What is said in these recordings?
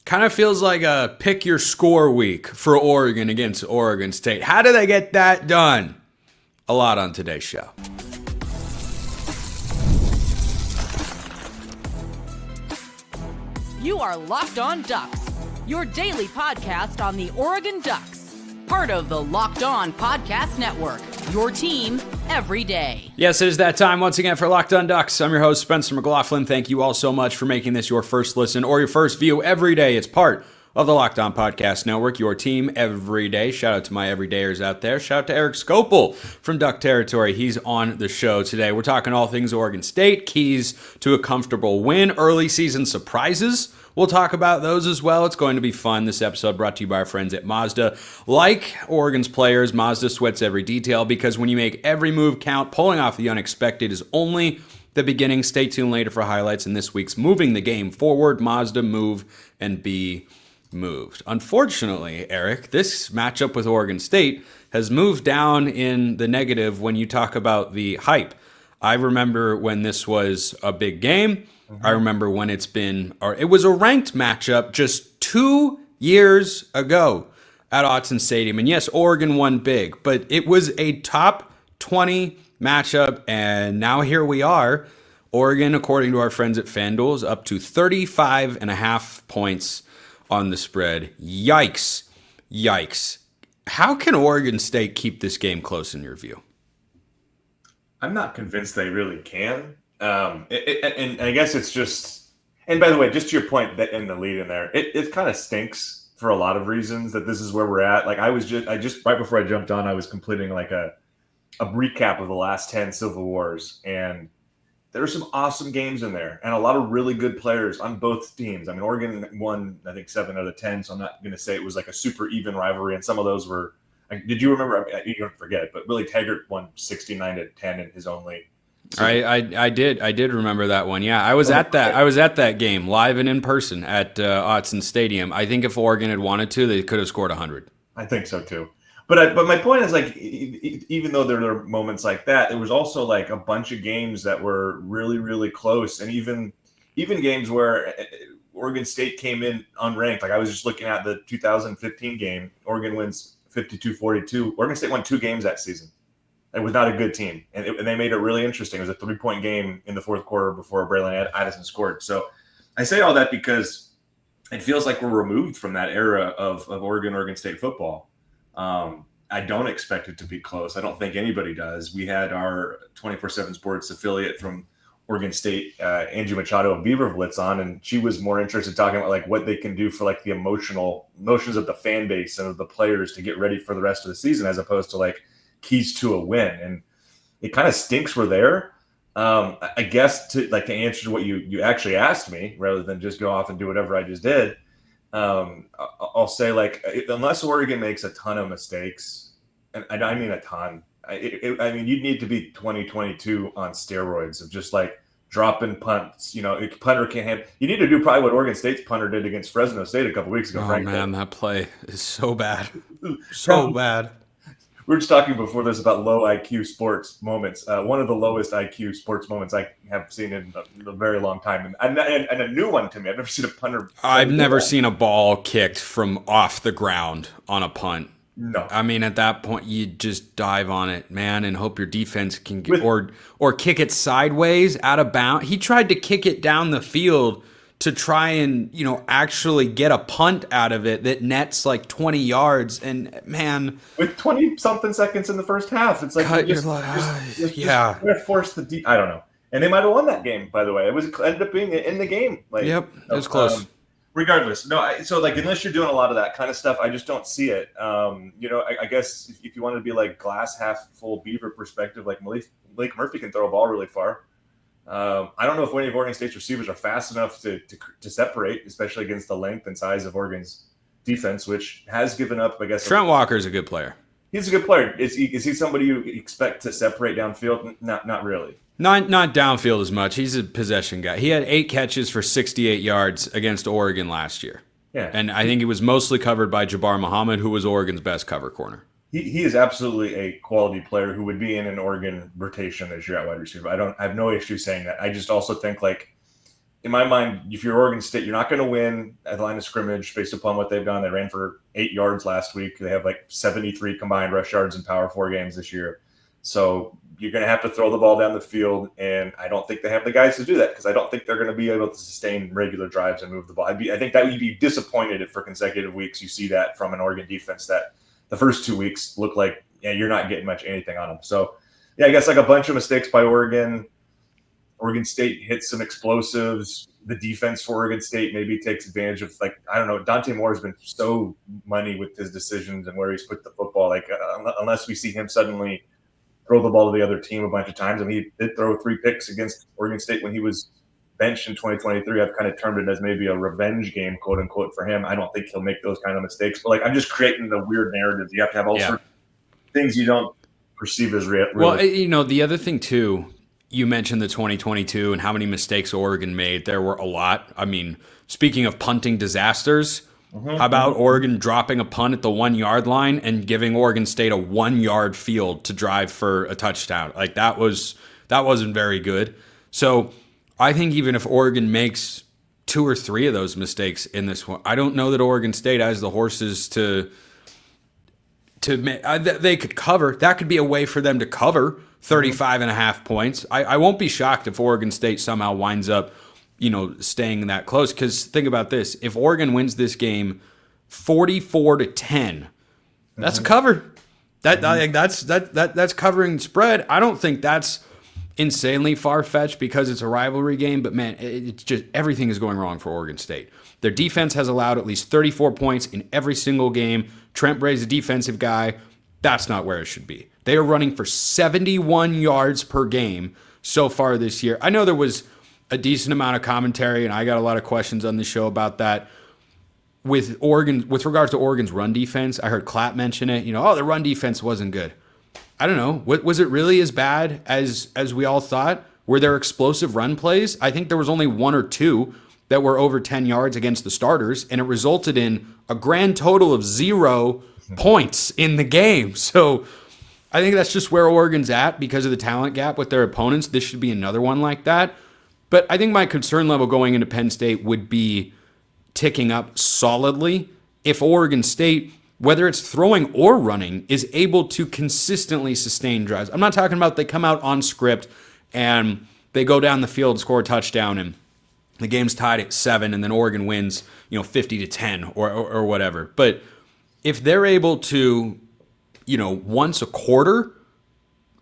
Kind of feels like a pick your score week for Oregon against Oregon State. How do they get that done? A lot on today's show. You are Locked On Ducks, your daily podcast on the Oregon Ducks. Part of the Locked On Podcast Network, your team every day. Yes, it is that time once again for Locked On Ducks. I'm your host, Spencer McLaughlin. Thank you all so much for making this your first listen or your first view every day. It's part of the Locked On Podcast Network, your team every day. Shout out to my everydayers out there. Shout out to Erik Skopil from Duck Territory. He's on the show today. We're talking all things Oregon State, keys to a comfortable win, early season surprises. We'll talk about those as well. It's going to be fun. This episode brought to you by our friends at Mazda. Like Oregon's players, Mazda sweats every detail because when you make every move count, pulling off the unexpected is only the beginning. Stay tuned later for highlights in this week's Moving the Game Forward. Mazda, move and be moved. Unfortunately, Erik, this matchup with Oregon State has moved down in the negative when you talk about the hype. I remember when this was a big game. I remember when it was a ranked matchup just 2 years ago at Autzen Stadium. And yes, Oregon won big, but it was a top 20 matchup. And now here we are. Oregon, according to our friends at FanDuel, is up to 35.5 points on the spread. Yikes. Yikes. How can Oregon State keep this game close in your view? I'm not convinced they really can. And I guess it's just, and by the way, just to your point that in the lead in there, it kind of stinks for a lot of reasons that this is where we're at. Like I just right before I jumped on, I was completing like a recap of the last 10 Civil Wars, and there were some awesome games in there and a lot of really good players on both teams. I mean, Oregon won, I think 7 out of 10. So I'm not going to say it was like a super even rivalry. And some of those were, did you remember? You don't forget, but Willie Taggart won 69-10 in his own league. So, I did remember that one. Yeah, I was at that game live and in person at Autzen Stadium. I think if Oregon had wanted to, they could have scored 100. I think so too. But my point is, like, even though there are moments like that, there was also like a bunch of games that were really, really close, and even games where Oregon State came in unranked. Like I was just looking at the 2015 game. Oregon wins 52-42. Oregon State won 2 games that season. It was not a good team, and they made it really interesting. It was a 3-point game in the fourth quarter before Braylon Addison scored. So I say all that because it feels like we're removed from that era of Oregon State football. I don't expect it to be close. I don't think anybody does. We had our 24/7 Sports affiliate from Oregon State, Angie Machado of Beaver Blitz on, and she was more interested in talking about like what they can do for like the emotions of the fan base and of the players to get ready for the rest of the season, as opposed to like keys to a win. And it kind of stinks we're there. I guess to answer what you actually asked me, rather than just go off and do whatever I just did, I'll say like unless Oregon makes a ton of mistakes, and I mean a ton. I mean you'd need to be 2022 on steroids of just like dropping punts. You know, a punter can't have. You need to do probably what Oregon State's punter did against Fresno State a couple weeks ago. Oh man, that play is so bad, so bad. We were just talking before this about low IQ sports moments. One of the lowest IQ sports moments I have seen in a very long time. And a new one to me. I've never seen a punter. I've never seen a ball kicked from off the ground on a punt. No. I mean, at that point, you just dive on it, man, and hope your defense can get, or kick it sideways out of bounds. He tried to kick it down the field to try and, actually get a punt out of it that nets like 20 yards. And man, with 20-something seconds in the first half, it's like, yeah, force the I don't know. And they might have won that game, by the way. Ended up being in the game. Like, yep, it was close. Regardless, no. So like, unless you're doing a lot of that kind of stuff, I just don't see it. I guess if you want to be like glass half full Beaver perspective, like Blake Murphy can throw a ball really far. I don't know if any of Oregon State's receivers are fast enough to separate, especially against the length and size of Oregon's defense, which has given up, I guess. Trent Walker is a good player. He's a good player. Is he somebody you expect to separate downfield? Not really. Not downfield as much. He's a possession guy. He had 8 catches for 68 yards against Oregon last year. Yeah. And I think he was mostly covered by Jabbar Muhammad, who was Oregon's best cover corner. He is absolutely a quality player who would be in an Oregon rotation this year at wide receiver. I have no issue saying that. I just also think like in my mind, if you're Oregon State, you're not going to win at the line of scrimmage based upon what they've done. They ran for 8 yards last week. They have like 73 combined rush yards in Power 4 games this year. So you're going to have to throw the ball down the field, and I don't think they have the guys to do that because I don't think they're going to be able to sustain regular drives and move the ball. I think that you'd be disappointed if for consecutive weeks you see that from an Oregon defense that the first 2 weeks look like you're not getting much anything on them. So, yeah, I guess like a bunch of mistakes by Oregon. Oregon State hits some explosives. The defense for Oregon State maybe takes advantage of, like, I don't know, Dante Moore has been so money with his decisions and where he's put the football. Like, unless we see him suddenly throw the ball to the other team a bunch of times. I mean, he did throw 3 picks against Oregon State when he was benched in 2023. I've kind of termed it as maybe a revenge game, quote unquote, for him. I don't think he'll make those kind of mistakes. But, like, I'm just creating the weird narrative. You have to have all sorts of things you don't perceive as real. Well, you know, the other thing, too, you mentioned the 2022 and how many mistakes Oregon made. There were a lot. I mean, speaking of punting disasters, how about Oregon dropping a punt at the 1 yard line and giving Oregon State a 1 yard field to drive for a touchdown? Like that wasn't very good. So I think even if Oregon makes 2 or 3 of those mistakes in this one, I don't know that Oregon State has the horses to they could cover. That could be a way for them to cover 35.5 points. I won't be shocked if Oregon State somehow winds up, you know, staying that close. Because think about this: if Oregon wins this game 44-10, that's a cover. That's covering spread. I don't think that's insanely far-fetched because it's a rivalry game. But man, it's just everything is going wrong for Oregon State. Their defense has allowed at least 34 points in every single game. Trent Bray's a defensive guy. That's not where it should be. They are running for 71 yards per game so far this year. I know there was a decent amount of commentary, and I got a lot of questions on the show about that. With regards to Oregon's run defense, I heard Clapp mention it. You know, the run defense wasn't good. I don't know. Was it really as bad as we all thought? Were there explosive run plays? I think there was only 1 or 2 that were over 10 yards against the starters, and it resulted in a grand total of 0 points in the game. So I think that's just where Oregon's at because of the talent gap with their opponents. This should be another one like that. But I think my concern level going into Penn State would be ticking up solidly if Oregon State, whether it's throwing or running, is able to consistently sustain drives. I'm not talking about they come out on script and they go down the field, score a touchdown, and the game's tied at 7, and then Oregon wins, 50-10 or whatever. But if they're able to, once a quarter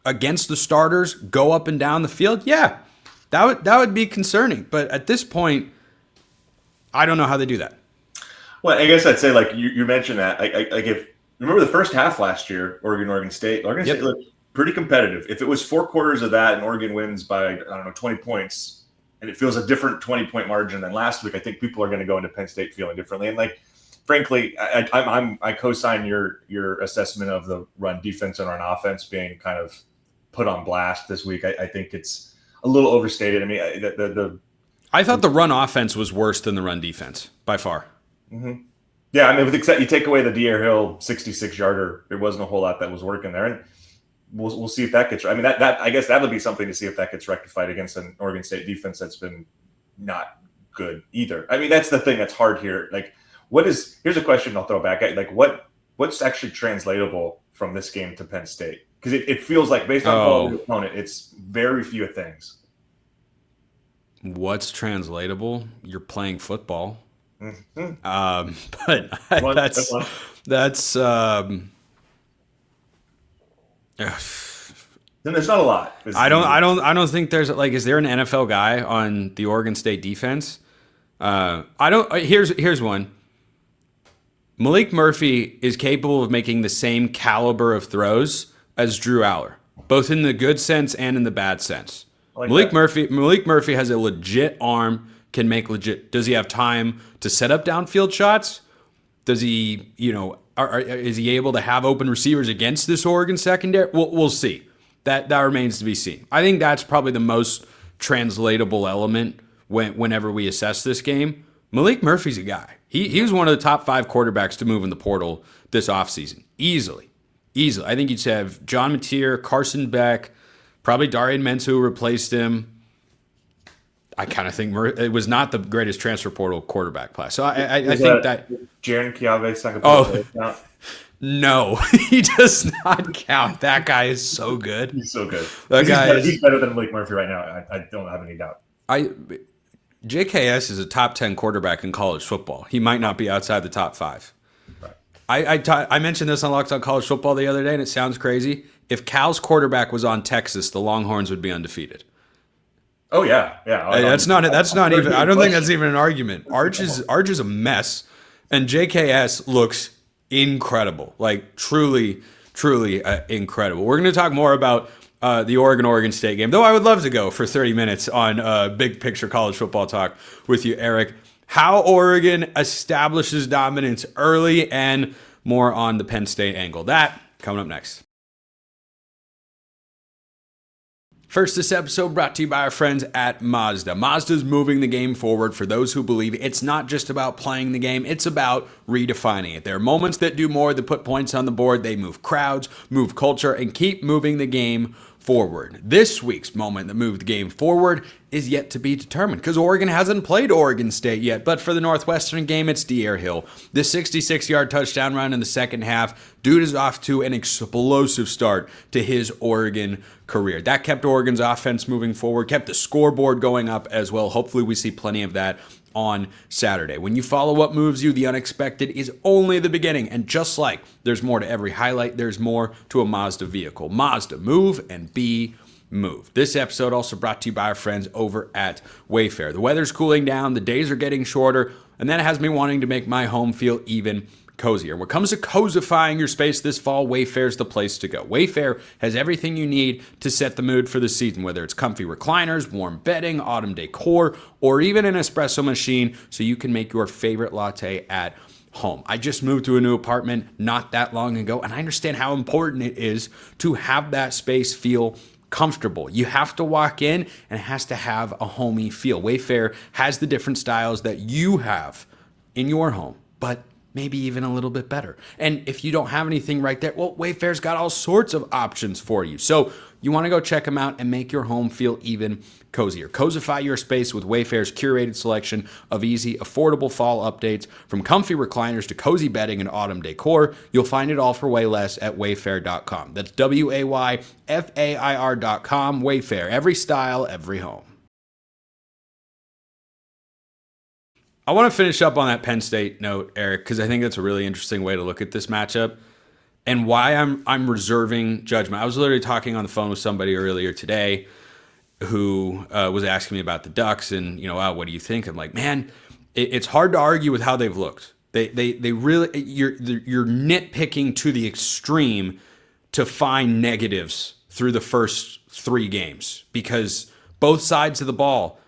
against the starters, go up and down the field, yeah, that would be concerning. But at this point, I don't know how they do that. Well, I guess I'd say, like you mentioned that, if remember the first half last year, Oregon State looked pretty competitive. If it was 4 quarters of that and Oregon wins by 20 points. And it feels a different 20-point margin than last week, I think people are going to go into Penn State feeling differently. And frankly, I co-sign your assessment of the run defense and run offense being kind of put on blast this week. I think it's a little overstated. I mean, I thought the run offense was worse than the run defense by far. Mm-hmm. Yeah, I mean, except you take away the De'Aaron Hill 66-yarder, there wasn't a whole lot that was working there. And we'll see if that gets. I mean, that I guess that would be something to see if that gets rectified against an Oregon State defense that's been not good either. I mean, that's the thing that's hard here. Like, here's a question I'll throw back at you. Like, what's actually translatable from this game to Penn State? Because it feels like based on the opponent, it's very few things. What's translatable? You're playing football. Mm-hmm. But that's. Then there's not a lot. I don't think there's is there an NFL guy on the Oregon State defense? Here's one. Malik Murphy is capable of making the same caliber of throws as Drew Aller, both in the good sense and in the bad sense. Malik Murphy has a legit arm, can make legit. Does he have time to set up downfield shots? Does he, is he able to have open receivers against this Oregon secondary? We'll see. That remains to be seen. I think that's probably the most translatable element whenever we assess this game. Malik Murphy's a guy. He was one of the top 5 quarterbacks to move in the portal this offseason. Easily. I think you'd have John Mateer, Carson Beck, probably Darian Mensah who replaced him. I kind of think it was not the greatest transfer portal quarterback class. So I think that Jaron Chiave Oh, no, he does not count. That guy is so good. He's so good. He's better than Blake Murphy right now. I don't have any doubt. JKS is a top 10 quarterback in college football. He might not be outside the top 5. Right. I mentioned this on Locked On College Football the other day, and it sounds crazy. If Cal's quarterback was on Texas, the Longhorns would be undefeated. Oh yeah. That's not even. I don't think that's even an argument. Arch is a mess, and JKS looks incredible, like truly incredible. We're going to talk more about the Oregon State game, though I would love to go for 30 minutes on big picture college football talk with you, Erik. How Oregon establishes dominance early, and more on the Penn State angle. That coming up next. First, this episode brought to you by our friends at Mazda. Mazda's moving the game forward for those who believe it's not just about playing the game, it's about redefining it. There are moments that do more than put points on the board. They move crowds, move culture, and keep moving the game forward. This week's moment that moved the game forward is yet to be determined because Oregon hasn't played Oregon State yet. But for the Northwestern game, it's De'Aaron Hill. The 66-yard touchdown run in the second half. Dude is off to an explosive start to his Oregon career. That kept Oregon's offense moving forward, kept the scoreboard going up as well. Hopefully we see plenty of that on Saturday. When you follow what moves you, the unexpected is only the beginning. And just like there's more to every highlight, there's more to a Mazda vehicle. Mazda, move and be moved. This episode also brought to you by our friends over at Wayfair. The weather's cooling down, the days are getting shorter, and that has me wanting to make my home feel even cozier. When it comes to cozifying your space this fall, Wayfair's the place to go. Wayfair has everything you need to set the mood for the season, whether it's comfy recliners, warm bedding, autumn decor, or even an espresso machine so you can make your favorite latte at home. I just moved to a new apartment not that long ago, and I understand how important it is to have that space feel comfortable. You have to walk in and it has to have a homey feel. Wayfair has the different styles that you have in your home, but maybe even a little bit better. And if you don't have anything right there, well, Wayfair's got all sorts of options for you. So you want to go check them out and make your home feel even cozier. Cozify your space with Wayfair's curated selection of easy, affordable fall updates. From comfy recliners to cozy bedding and autumn decor, you'll find it all for way less at wayfair.com. That's WAYFAIR.com. Wayfair, every style, every home. I want to finish up on that Penn State note, Erik, because I think that's a really interesting way to look at this matchup and why I'm reserving judgment. I was literally talking on the phone with somebody earlier today who was asking me about the Ducks and, what do you think? I'm like, man, it's hard to argue with how they've looked. They really, you're nitpicking to the extreme to find negatives through the first 3 games because both sides of the ball,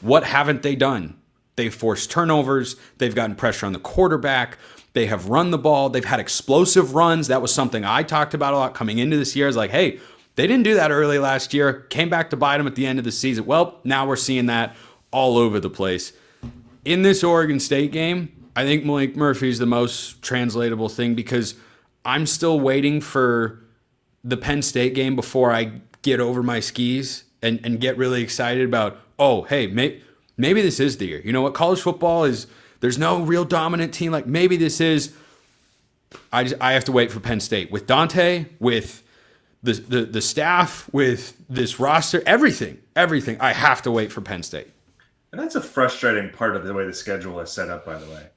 what haven't they done? They've forced turnovers. They've gotten pressure on the quarterback. They have run the ball. They've had explosive runs. That was something I talked about a lot coming into this year. I was like, hey, they didn't do that early last year. Came back to bite them at the end of the season. Well, now we're seeing that all over the place. In this Oregon State game, I think Blake Murphy is the most translatable thing because I'm still waiting for the Penn State game before I get over my skis and get really excited about, oh, hey, maybe this is the year. You know what? College football is, there's no real dominant team. Like maybe this is, I have to wait for Penn State. With Dante, with the staff, with this roster, everything. I have to wait for Penn State. And that's a frustrating part of the way the schedule is set up, by the way,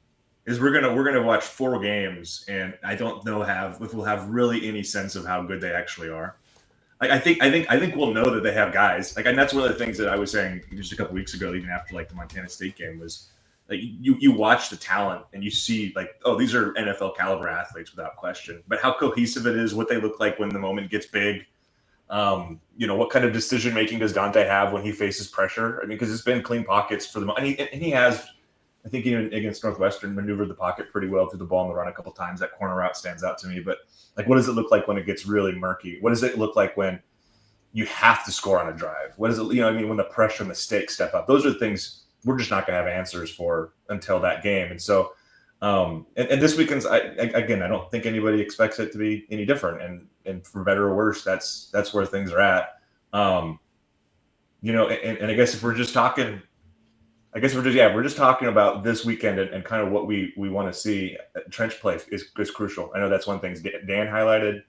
is we're gonna watch 4 games, and I don't know if we'll have really any sense of how good they actually are. I think we'll know that they have guys. And that's one of the things that I was saying just a couple weeks ago, even after the Montana State game, was you watch the talent and you see oh, these are NFL caliber athletes without question. But how cohesive it is, what they look like when the moment gets big. What kind of decision making does Dante have when he faces pressure? I mean, because it's been clean pockets for the moment, and he has. I think even against Northwestern, maneuvered the pocket pretty well through the ball and the run a couple times. That corner route stands out to me. But what does it look like when it gets really murky? What does it look like when you have to score on a drive? What is it? When the pressure and the stakes step up, those are things we're just not going to have answers for until that game. And so, and this weekend's, I don't think anybody expects it to be any different. And for better or worse, that's where things are at. And I guess if we're just talking I guess we're just talking about this weekend and kind of what we want to see. Trench play is crucial. I know that's one thing Dan highlighted.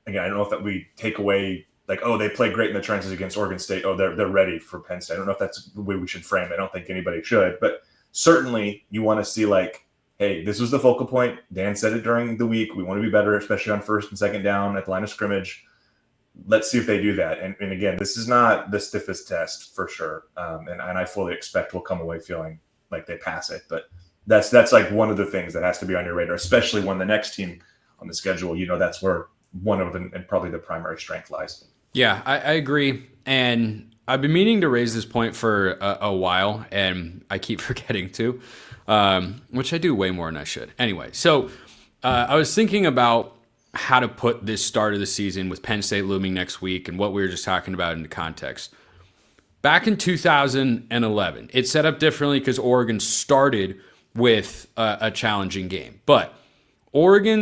Again, I don't know if that we take away like, oh, they play great in the trenches against Oregon State. Oh, they're ready for Penn State. I don't know if that's the way we should frame it. I don't think anybody should, but certainly you want to see like, hey, this was the focal point. Dan said it during the week. We want to be better, especially on first and second down at the line of scrimmage. Let's see if they do that. And again, this is not the stiffest test for sure. And I fully expect we'll come away feeling like they pass it. But that's like one of the things that has to be on your radar, especially when the next team on the schedule, that's where one of them and probably the primary strength lies. Yeah, I agree. And I've been meaning to raise this point for a while, and I keep forgetting to, which I do way more than I should. Anyway, so I was thinking about how to put this start of the season with Penn State looming next week and what we were just talking about into context. Back in 2011, it set up differently because Oregon started with a challenging game. But Oregon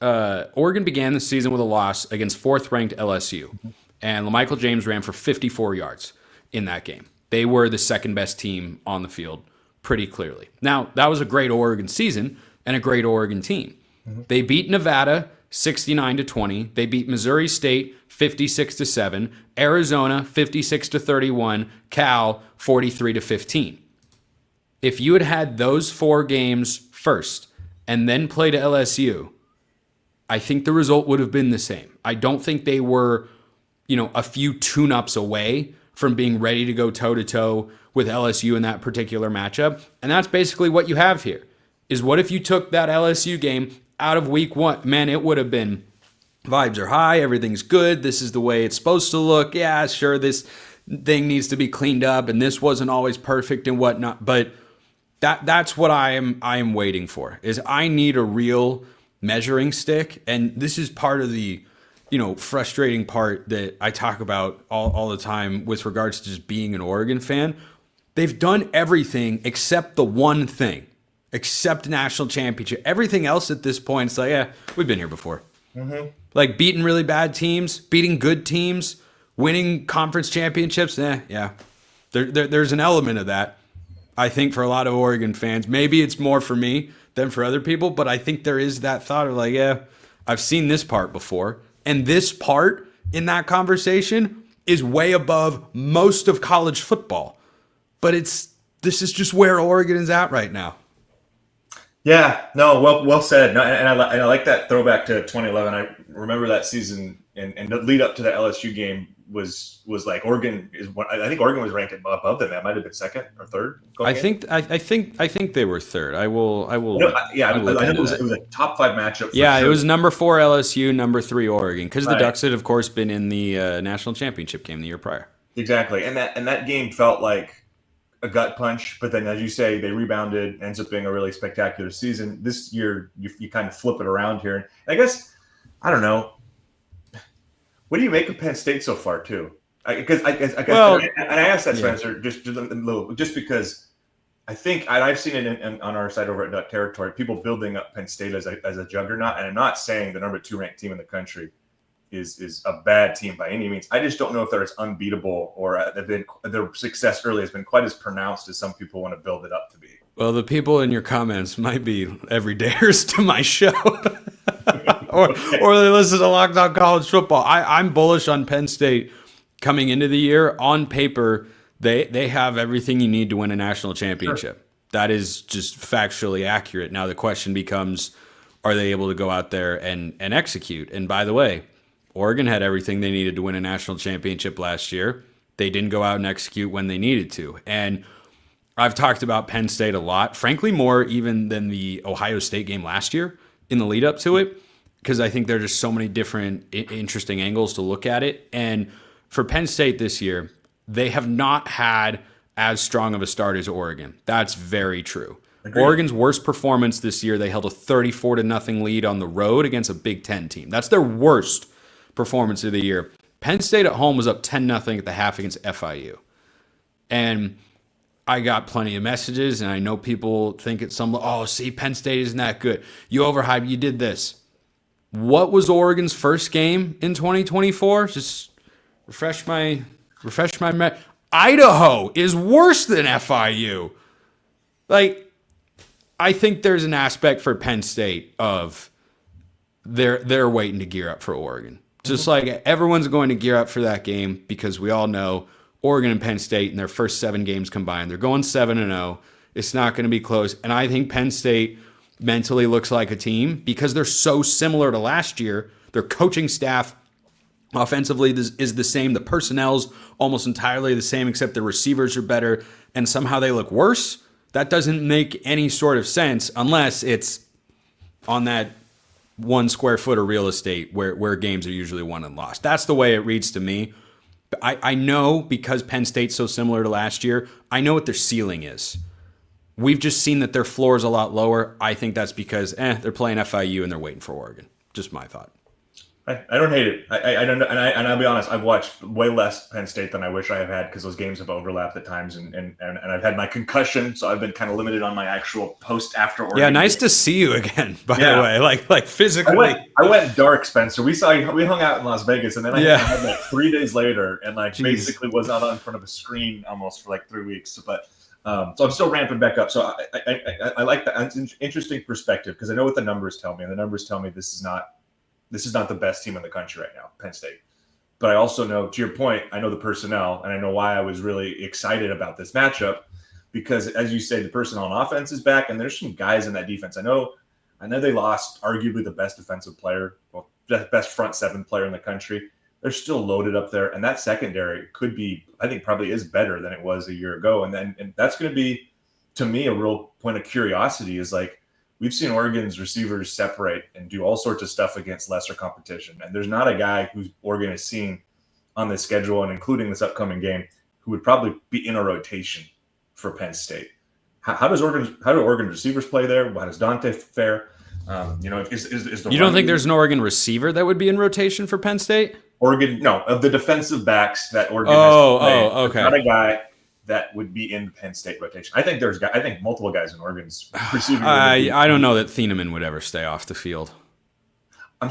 began the season with a loss against fourth-ranked LSU. And LaMichael James ran for 54 yards in that game. They were the second-best team on the field pretty clearly. Now, that was a great Oregon season and a great Oregon team. They beat Nevada 69-20. They beat Missouri State 56-7. Arizona 56-31. Cal 43-15. If you had those four games first and then played LSU, I think the result would have been the same. I don't think they were a few tune-ups away from being ready to go toe-to-toe with LSU in that particular matchup. And that's basically what you have here, is what if you took that LSU game out of week one? Man, it would have been vibes are high, everything's good, this is the way it's supposed to look. Yeah, sure, this thing needs to be cleaned up, and this wasn't always perfect and whatnot. But that's what I am waiting for, is I need a real measuring stick. And this is part of the frustrating part that I talk about all the time with regards to just being an Oregon fan. They've done everything except the one thing, except national championship. Everything else at this point, it's like, yeah, we've been here before. Mm-hmm. Like beating really bad teams, beating good teams, winning conference championships. Yeah. There's an element of that, I think, for a lot of Oregon fans. Maybe it's more for me than for other people, but I think there is that thought of like, yeah, I've seen this part before. And this part in that conversation is way above most of college football. But this is just where Oregon is at right now. Yeah, no, well said. No, and I like that throwback to 2011. I remember that season and the lead up to the LSU game was like Oregon is one. I think Oregon was ranked above them. That might have been second or third. I think they were third. I will. I know it was a top five matchup. Yeah, sure. It was number 4 LSU, number 3 Oregon, because the Ducks had, of course, been in the national championship game the year prior. Exactly, and that game felt like a gut punch, but then, as you say, they rebounded. Ends up being a really spectacular season. This year, you kind of flip it around here. And I guess, I don't know. What do you make of Penn State so far, too? Because I asked that, Spencer, just because I think I've seen it on our side over at Duck Territory, people building up Penn State as a juggernaut. And I'm not saying the number 2 ranked team in the country is a bad team by any means. I just don't know if they're as unbeatable or their success early has been quite as pronounced as some people want to build it up to be. Well, the people in your comments might be everydayers to my show. or they listen to Locked On College Football. I'm bullish on Penn State coming into the year. On paper, they have everything you need to win a national championship. Sure. That is just factually accurate. Now the question becomes, are they able to go out there and execute? And by the way, Oregon had everything they needed to win a national championship last year. They didn't go out and execute when they needed to. And I've talked about Penn State a lot, frankly, more even than the Ohio State game last year in the lead up to it, because I think there are just so many different interesting angles to look at it. And for Penn State this year, they have not had as strong of a start as Oregon. That's very true. Agreed. Oregon's worst performance this year, they held a 34-0 lead on the road against a Big Ten team. That's their worst performance of the year. Penn State at home was up 10-0 at the half against FIU. And I got plenty of messages, and I know people think it's Penn State isn't that good. You overhyped, you did this. What was Oregon's first game in 2024? Just refresh my memory. Idaho is worse than FIU. Like, I think there's an aspect for Penn State of they're waiting to gear up for Oregon. Just like everyone's going to gear up for that game because we all know Oregon and Penn State in their first 7 games combined, they're going 7-0. It's not going to be close. And I think Penn State mentally looks like a team because they're so similar to last year. Their coaching staff offensively is the same. The personnel's almost entirely the same, except the receivers are better, and somehow they look worse. That doesn't make any sort of sense unless it's on that 1 square foot of real estate where games are usually won and lost. That's the way it reads to me. But I know because Penn State's so similar to last year, I know what their ceiling is. We've just seen that their floor is a lot lower. I think that's because they're playing FIU and they're waiting for Oregon. Just my thought. I don't hate it. I don't know, and I'll be honest. I've watched way less Penn State than I wish I have had because those games have overlapped at times, and I've had my concussion, so I've been kind of limited on my actual post after Oregon. Yeah, nice to see you again. By the way, like physically. I went dark, Spencer. We hung out in Las Vegas, and then I had like 3 days later, and basically was out in front of a screen almost for like 3 weeks. But so I'm still ramping back up. So I like that. It's an interesting perspective because I know what the numbers tell me, and the numbers tell me this is not the best team in the country right now, Penn State. But I also know, to your point, I know the personnel, and I know why I was really excited about this matchup because, as you say, the personnel on offense is back, and there's some guys in that defense. I know they lost arguably the best defensive player, well, the best front 7 player in the country. They're still loaded up there, and that secondary could be, I think, probably is better than it was a year ago. And that's going to be, to me, a real point of curiosity is like, we've seen Oregon's receivers separate and do all sorts of stuff against lesser competition. And there's not a guy who Oregon has seen on this schedule and including this upcoming game who would probably be in a rotation for Penn State. How do Oregon receivers play there? How does Dante fare? You don't think there's an Oregon receiver that would be in rotation for Penn State? Oregon, no, of the defensive backs that Oregon has played, okay. Not a guy that would be in Penn State rotation. I think multiple guys in Oregon's receiving. I don't know that Thieneman would ever stay off the field. I'm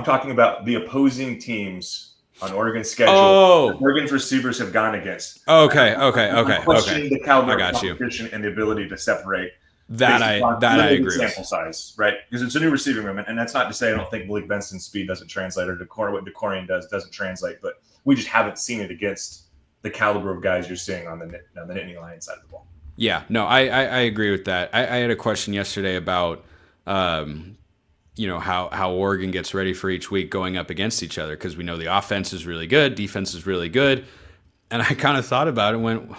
talking about the opposing teams on Oregon's schedule. Oregon's receivers have gone against. Okay. Questioning the caliber of competition and the ability to separate. That I agree with. Sample size, right? Because it's a new receiving room, and that's not to say I don't think Malik Benson's speed doesn't translate or what DeCorian doesn't translate, but we just haven't seen it against the caliber of guys you're seeing on the Nittany Lions side of the ball. Yeah, no, I agree with that. I had a question yesterday about, how Oregon gets ready for each week going up against each other because we know the offense is really good, defense is really good, and I kind of thought about it and went,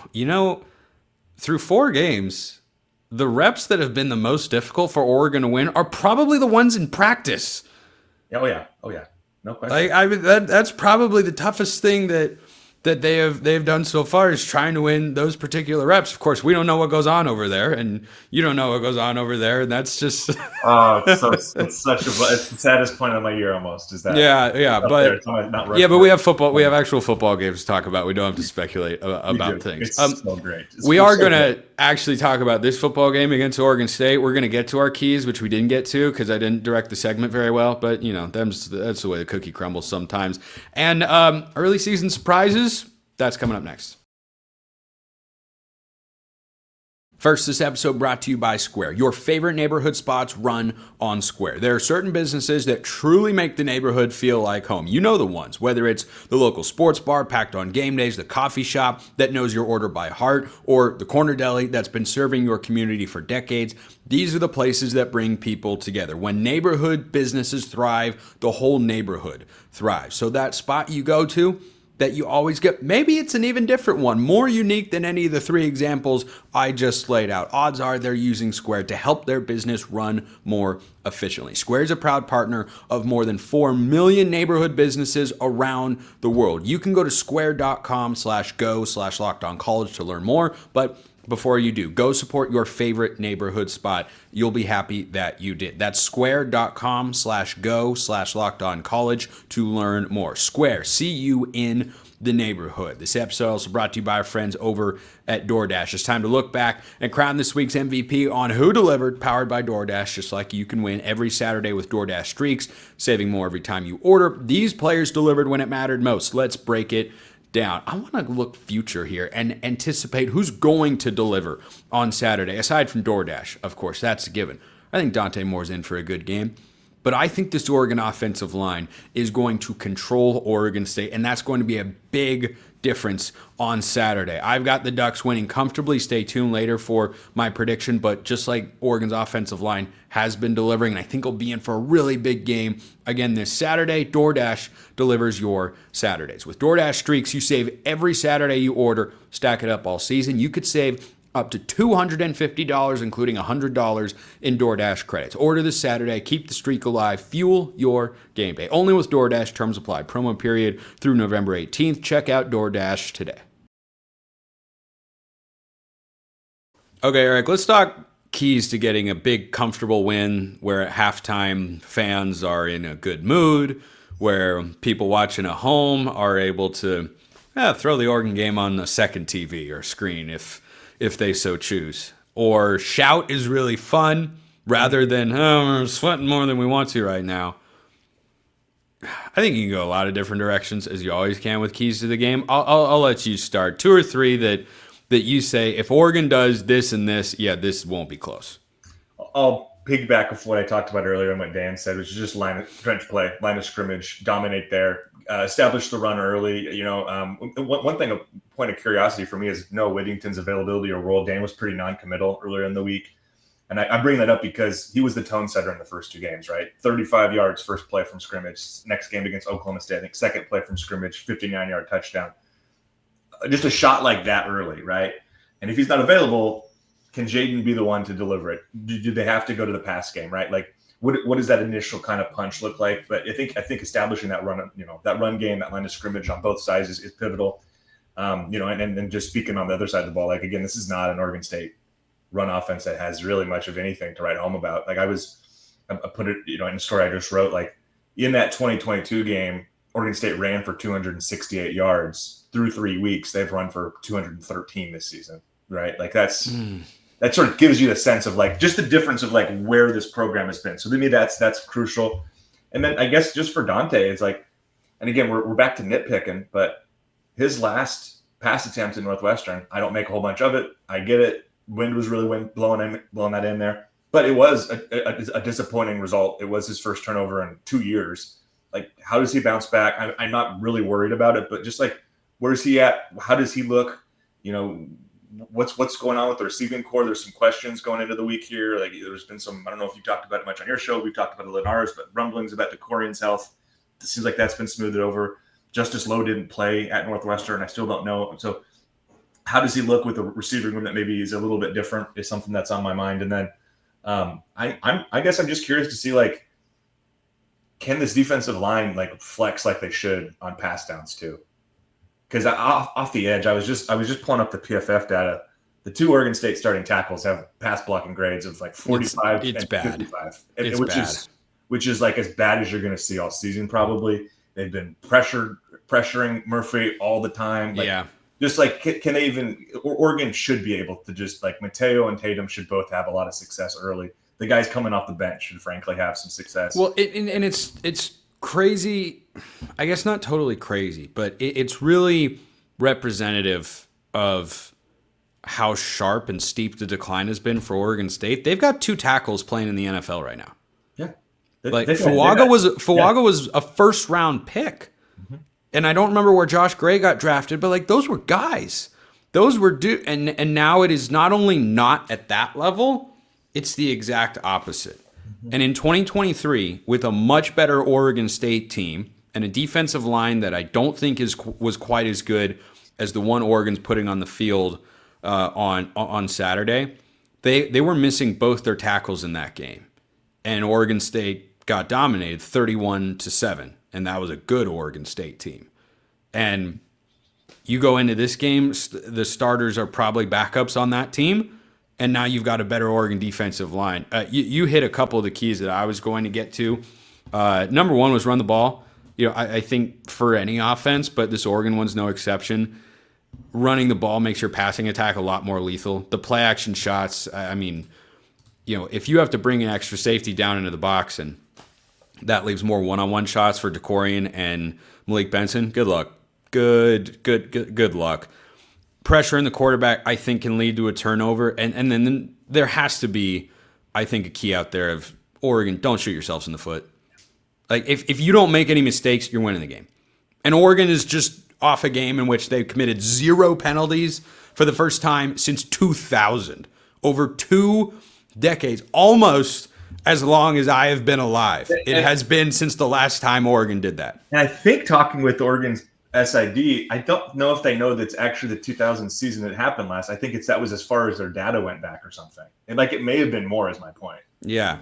through 4 games, the reps that have been the most difficult for Oregon to win are probably the ones in practice. Oh yeah, no question. That's probably the toughest thing that they've done so far is trying to win those particular reps. Of course, we don't know what goes on over there, and you don't know what goes on over there, and that's just it's the saddest point of my year almost. Is that but we have football. We have actual football games to talk about. We don't have to speculate about things. It's so great. We are going to actually talk about this football game against Oregon State. We're going to get to our keys, which we didn't get to because I didn't direct the segment very well. But that's the way the cookie crumbles sometimes. And early season surprises. That's coming up next. First, this episode brought to you by Square. Your favorite neighborhood spots run on Square. There are certain businesses that truly make the neighborhood feel like home. You know the ones, whether it's the local sports bar packed on game days, the coffee shop that knows your order by heart, or the corner deli that's been serving your community for decades. These are the places that bring people together. When neighborhood businesses thrive, the whole neighborhood thrives. So that spot you go to, that you always get, maybe it's an even different one, more unique than any of the 3 examples I just laid out. Odds are they're using Square to help their business run more efficiently. Square is a proud partner of more than 4 million neighborhood businesses around the world. You can go to square.com/go/lockedoncollege to learn more, but before you do, go support your favorite neighborhood spot. You'll be happy that you did. That's square.com/go/lockedoncollege to learn more. Square, see you in the neighborhood. This episode also brought to you by our friends over at DoorDash. It's time to look back and crown this week's MVP on Who Delivered, powered by DoorDash, just like you can win every Saturday with DoorDash Streaks, saving more every time you order. These players delivered when it mattered most. Let's break it down. I want to look future here and anticipate who's going to deliver on Saturday, aside from DoorDash, of course. That's a given. I think Dante Moore's in for a good game. But I think this Oregon offensive line is going to control Oregon State, and that's going to be a big difference on Saturday. I've got the Ducks winning comfortably. Stay tuned later for my prediction, but just like Oregon's offensive line has been delivering, and I think it'll be in for a really big game again this Saturday. DoorDash delivers your Saturdays. With DoorDash Streaks, you save every Saturday you order. Stack it up all season. You could save up to $250, including $100 in DoorDash credits. Order this Saturday. Keep the streak alive. Fuel your game day. Only with DoorDash. Terms apply. Promo period through November 18th. Check out DoorDash today. Okay, Erik, let's talk keys to getting a big, comfortable win where at halftime fans are in a good mood, where people watching at home are able to throw the Oregon game on the second TV or screen if they so choose. Or shout is really fun rather than, we're sweating more than we want to right now. I think you can go a lot of different directions, as you always can with keys to the game. I'll let you start. 2 or 3 that you say, if Oregon does this and this, this won't be close. I'll piggyback off what I talked about earlier and what Dan said, which is just trench play, line of scrimmage, dominate there, establish the run early. One thing, a point of curiosity for me is Noah Whittington's availability or role. Dan was pretty non-committal earlier in the week. And I bring that up because he was the tone setter in the first 2 games, right? 35 yards, first play from scrimmage. Next game against Oklahoma State, I think second play from scrimmage, 59-yard touchdown. Just a shot like that early, right? And if he's not available, can Jaden be the one to deliver it? Do they have to go to the pass game, right? Like, what does that initial kind of punch look like? But I think establishing that run, that run game, that line of scrimmage on both sides is pivotal. And just speaking on the other side of the ball, like, again, this is not an Oregon State run offense that has really much of anything to write home about. Like I put it, in a story I just wrote, like in that 2022 game, Oregon State ran for 268 yards through 3 weeks. They've run for 213 this season, right? Like that sort of gives you the sense of like just the difference of like where this program has been. So to me, that's crucial. And then I guess just for Dante, it's like, and again, we're back to nitpicking, but his last pass attempt in Northwestern, I don't make a whole bunch of it. I get it. Wind was really blowing that in there, but it was a disappointing result. It was his first turnover in 2 years. Like, how does he bounce back? I'm not really worried about it, but just like, where's he at? How does he look? What's going on with the receiving core? There's some questions going into the week here. Like, there's been some, I don't know if you talked about it much on your show. We've talked about it in ours, but rumblings about DeCorian's health. It seems like that's been smoothed over. Justice Lowe didn't play at Northwestern. I still don't know. So how does he look with a receiving room that maybe is a little bit different is something that's on my mind. And then I guess I'm just curious to see, like, can this defensive line like flex like they should on pass downs too? Because off the edge, I was just pulling up the PFF data. The 2 Oregon State starting tackles have pass blocking grades of like 45 it's and bad. 55, it's which bad. Which is like as bad as you're going to see all season probably. They've been pressuring Murphy all the time. Like, yeah. Just like, can they even – Oregon should be able to just – like Mateo and Tatum should both have a lot of success early. The guys coming off the bench should frankly have some success. Well, and it's crazy. I guess not totally crazy, but it's really representative of how sharp and steep the decline has been for Oregon State. They've got 2 tackles playing in the NFL right now. Yeah. Fuaga was a first-round pick. And I don't remember where Josh Gray got drafted, but like those were guys. Those were and now it is not only not at that level, it's the exact opposite. And in 2023, with a much better Oregon State team and a defensive line that I don't think was quite as good as the one Oregon's putting on the field on Saturday, they were missing both their tackles in that game. And Oregon State got dominated 31-7. And that was a good Oregon State team. And you go into this game, the starters are probably backups on that team, and now you've got a better Oregon defensive line. You hit a couple of the keys that I was going to get to. Number one was run the ball. I think for any offense, but this Oregon one's no exception. Running the ball makes your passing attack a lot more lethal. The play action shots, if you have to bring an extra safety down into the box and that leaves more one-on-one shots for DeCorian and Malik Benson, good luck. Good luck. Pressure in the quarterback, I think, can lead to a turnover. And then there has to be, I think, a key out there of Oregon, don't shoot yourselves in the foot. Like, if you don't make any mistakes, you're winning the game. And Oregon is just off a game in which they've committed 0 penalties for the first time since 2000. Over 2 decades, almost as long as I have been alive. It has been since the last time Oregon did that. And I think talking with Oregon's SID, I don't know if they know that's actually the 2000 season that happened last. I think that was as far as their data went back or something. And like it may have been more, is my point. Yeah,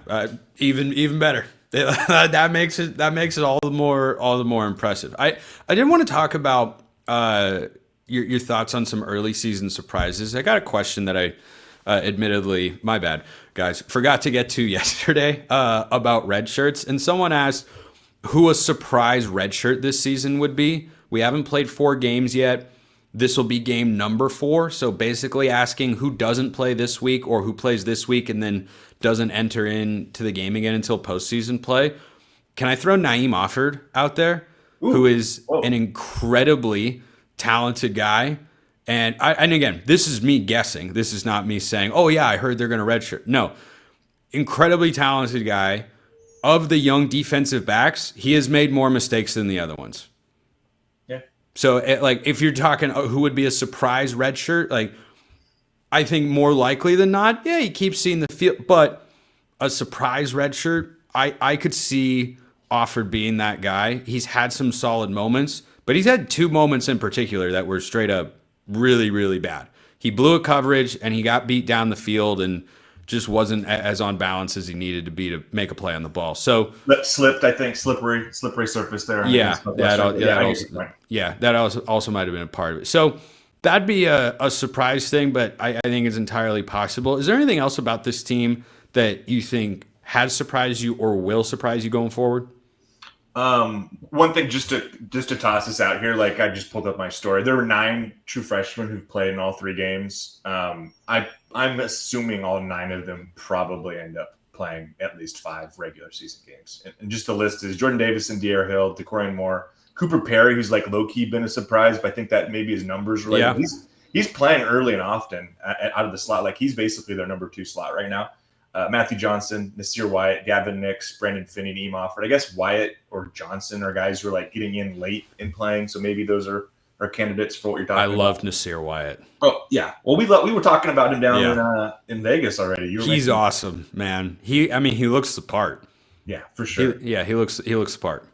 even better. That makes it all the more impressive. I did want to talk about your thoughts on some early season surprises. I got a question that I admittedly, my bad, guys, forgot to get to yesterday about red shirts, and someone asked who a surprise red shirt this season would be. We haven't played 4 games yet. This will be game number 4. So basically asking who doesn't play this week or who plays this week and then doesn't enter into the game again until postseason play. Can I throw Naeem Offord out there, who is an incredibly talented guy? And again, this is me guessing. This is not me saying, oh yeah, I heard they're going to redshirt. No, incredibly talented guy. Of the young defensive backs, he has made more mistakes than the other ones. Yeah. So if you're talking who would be a surprise redshirt, like I think more likely than not, yeah, he keeps seeing the field, but a surprise redshirt, I could see Offord being that guy. He's had some solid moments, but he's had 2 moments in particular that were straight up really, really bad. He blew a coverage and he got beat down the field and just wasn't as on balance as he needed to be to make a play on the ball. So slipped, I think, slippery surface there. That also might have been a part of it. So that'd be a surprise thing, but I think it's entirely possible. Is there anything else about this team that you think has surprised you or will surprise you going forward? One thing, just to toss this out here, like I just pulled up my story. There were 9 true freshmen who've played in all 3 games. I'm assuming all 9 of them probably end up playing at least 5 regular season games. And just the list is Jordan Davison, De'Aaron Hill, DeCorian Moore, Cooper Perry, who's like low-key been a surprise, but I think that maybe his numbers related. Yeah. He's playing early and often out of the slot. Like he's basically their number 2 slot right now. Matthew Johnson, Nasir Wyatt, Gavin Nix, Brandon Finney, and Naeem Offord. I guess Wyatt or Johnson are guys who are like getting in late and playing, so maybe those are candidates for what you're talking about. I love Nasir Wyatt. Oh yeah, well we were talking about him down in Vegas already. He's awesome, man. He looks the part. Yeah, for sure. He looks the part.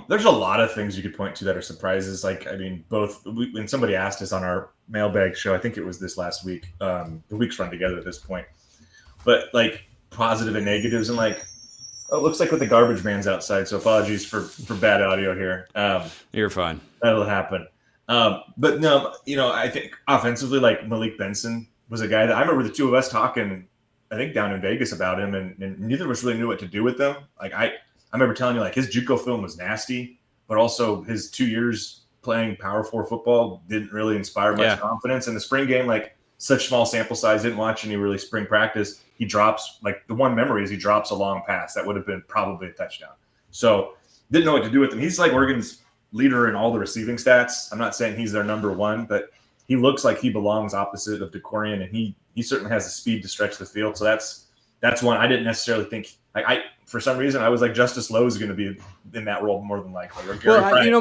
There's a lot of things you could point to that are surprises. Like, I mean, when somebody asked us on our mailbag show, I think it was this last week. The weeks run together at this point. But like positive and negatives, and like, it looks like with the garbage man's outside. So apologies for bad audio here. You're fine. That'll happen. But no, I think offensively, like Malik Benson was a guy that I remember the 2 of us talking, I think down in Vegas about him, and neither of us really knew what to do with them. Like I remember telling you like his JUCO film was nasty, but also his 2 years playing Power 4 football didn't really inspire much confidence. In the spring game, like such small sample size, didn't watch any really spring practice. He drops, like the one memory is he drops a long pass. That would have been probably a touchdown. So didn't know what to do with him. He's like Oregon's leader in all the receiving stats. I'm not saying he's their number 1, but he looks like he belongs opposite of DeCorian, and he certainly has the speed to stretch the field. So that's one I didn't necessarily think. For some reason, I was like Justice Lowe is going to be in that role more than likely.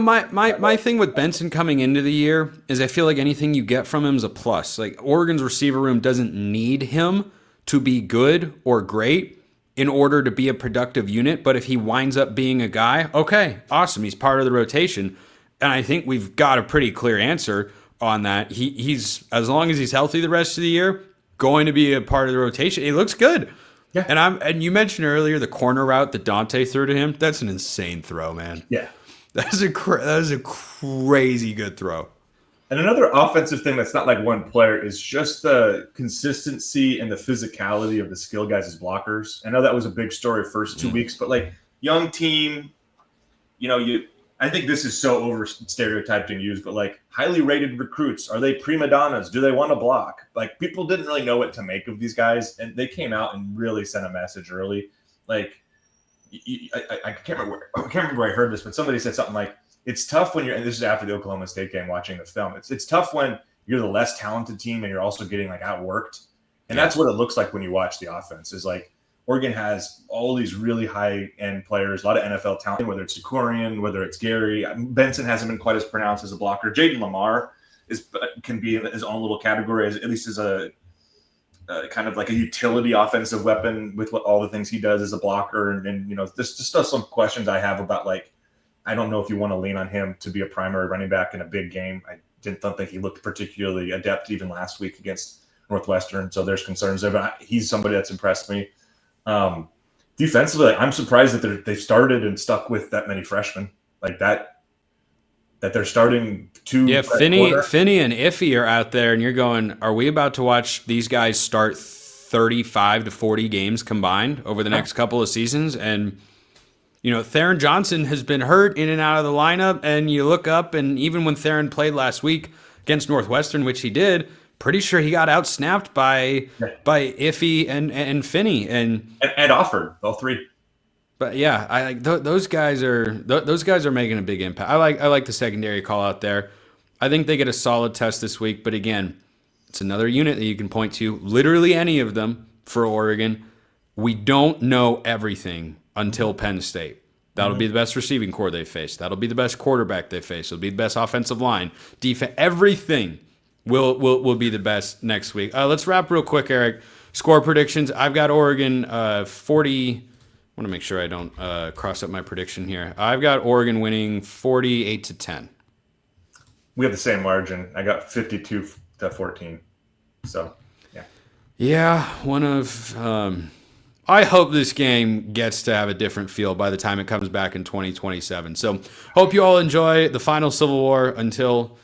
My thing with Benson coming into the year is I feel like anything you get from him is a plus. Like Oregon's receiver room doesn't need him to be good or great in order to be a productive unit. But if he winds up being a guy, okay, awesome. He's part of the rotation. And I think we've got a pretty clear answer on that. He's, as long as he's healthy the rest of the year, going to be a part of the rotation. He looks good. Yeah. And you mentioned earlier the corner route that Dante threw to him. That's an insane throw, man. Yeah. That is a crazy good throw. And another offensive thing that's not like one player is just the consistency and the physicality of the skill guys as blockers. I know that was a big story first 2 weeks, but like young team, I think this is so over stereotyped and used, but like highly rated recruits, are they prima donnas? Do they want to block? Like people didn't really know what to make of these guys, and they came out and really sent a message early. Like I can't remember where I heard this, but somebody said something like, it's tough when and this is after the Oklahoma State game, watching the film. It's tough when you're the less talented team and you're also getting like outworked. And that's what it looks like when you watch the offense is like Oregon has all these really high end players, a lot of NFL talent, whether it's Zakorian, whether it's Gary. Benson hasn't been quite as pronounced as a blocker. Jaden Lamar can be in his own little category, at least as a kind of like a utility offensive weapon with all the things he does as a blocker. And there's just some questions I have about, like, I don't know if you want to lean on him to be a primary running back in a big game. I don't think he looked particularly adept even last week against Northwestern. So there's concerns there, but he's somebody that's impressed me. Defensively, I'm surprised that they've started and stuck with that many freshmen like that they're starting to. Yeah, Finney and Iffy are out there, and you're going, are we about to watch these guys start 35 to 40 games combined over the next couple of seasons? And, Theron Johnson has been hurt in and out of the lineup, and you look up, and even when Theron played last week against Northwestern, which he did, pretty sure he got out-snapped by Iffy and Finney. And Offord, all three. But yeah, those guys are making a big impact. I like the secondary call out there. I think they get a solid test this week. But again, it's another unit that you can point to. Literally any of them for Oregon. We don't know everything until Penn State. That'll be the best receiving core they face. That'll be the best quarterback they face. It'll be the best offensive line, defense. Everything will be the best next week. Let's wrap real quick, Erik. Score predictions. I've got Oregon 40. I want to make sure I don't cross up my prediction here. I've got Oregon winning 48-10. We have the same margin. I got 52-14. So, yeah. Yeah, I hope this game gets to have a different feel by the time it comes back in 2027. So, hope you all enjoy the final Civil War until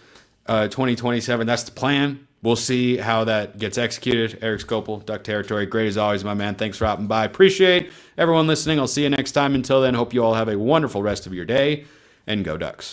2027. That's the plan. We'll see how that gets executed. Erik Skopil, Duck Territory. Great as always, my man. Thanks for hopping by. Appreciate everyone listening. I'll see you next time. Until then, hope you all have a wonderful rest of your day, and go Ducks.